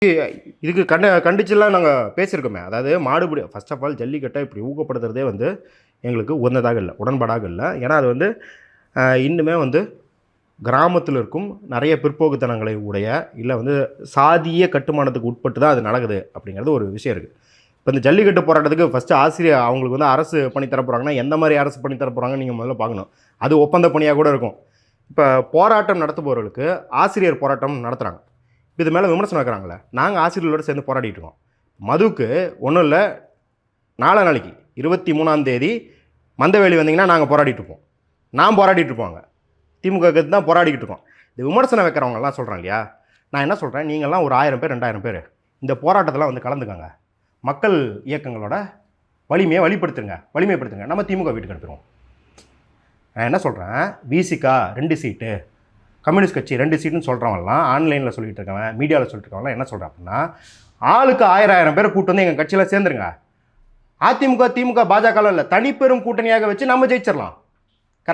இதுக்கு கண்டிச்சுலாம் நாங்கள் பேசியிருக்கோமே. அதாவது மாடுபிடி ஃபர்ஸ்ட் ஆஃப் ஆல் ஜல்லிக்கட்டை இப்படி ஊக்கப்படுத்துறதே வந்து எங்களுக்கு உகந்ததாக இல்லை, உடன்பாடாக இல்லை. ஏன்னா அது வந்து இன்னுமே வந்து கிராமத்தில் இருக்கும் நிறைய பிற்போக்குத்தனங்களை உடைய இல்லை வந்து சாதிய கட்டுமானத்துக்கு உட்பட்டு தான் அது நடக்குது அப்படிங்கிறது ஒரு விஷயம் இருக்குது. இப்போ இந்த ஜல்லிக்கட்டு போராட்டத்துக்கு ஃபஸ்ட்டு ஆசிரியர் அவங்களுக்கு வந்து அரசு பண்ணி தர போகிறாங்கன்னா எந்த மாதிரி அரசு பண்ணி தர போகிறாங்கன்னு நீங்கள் முதல்ல பார்க்கணும். அது ஒப்பந்த பணியாக கூட இருக்கும். இப்போ போராட்டம் நடத்துபவர்களுக்கு ஆசிரியர் போராட்டம் நடத்துகிறாங்க. இது மேலே விமர்சனம் வைக்கிறாங்களே, நாங்கள் ஆசிரியர்களோடு சேர்ந்து போராடிட்டு இருக்கோம். மதுவுக்கு ஒன்றும் இல்லை, நாளைக்கு 23ஆம் தேதி மந்தவேலி வந்தீங்கன்னா நாங்கள் போராடிட்டு இருப்போம். நான் போராடிட்டு இருப்போங்க, திமுக தான் போராடிக்கிட்டு இருக்கோம். இந்த விமர்சனம் வைக்கிறவங்கலாம் சொல்கிறேன் இல்லையா, நான் என்ன சொல்கிறேன், நீங்கள்லாம் ஒரு 1000 பேர் 2000 பேர் இந்த போராட்டத்தில் வந்து கலந்துக்கங்க. மக்கள் இயக்கங்களோட வலிமைப்படுத்துங்க. நம்ம திமுக வீட்டுக்கு அனுப்பிடுவோம். நான் என்ன சொல்கிறேன், விசிகா 2 சீட்டு, கம்யூனிஸ்ட் கட்சி 2 சீட்டுன்னு சொல்கிறவங்கலாம், ஆன்லைனில் சொல்லிட்டு இருக்கவன், மீடியாவில் சொல்லிட்டு இருக்கவங்களாம் என்ன சொல்கிறேன் அப்படின்னா, ஆளுக்கு 1000 பேரை கூட்டு வந்து எங்கள் கட்சியில் சேர்ந்துருங்க. அதிமுக திமுக பாஜகலாம் இல்லை, தனிப்பெரும் கூட்டணியாக வச்சு நம்ம ஜெயிச்சிடலாம்.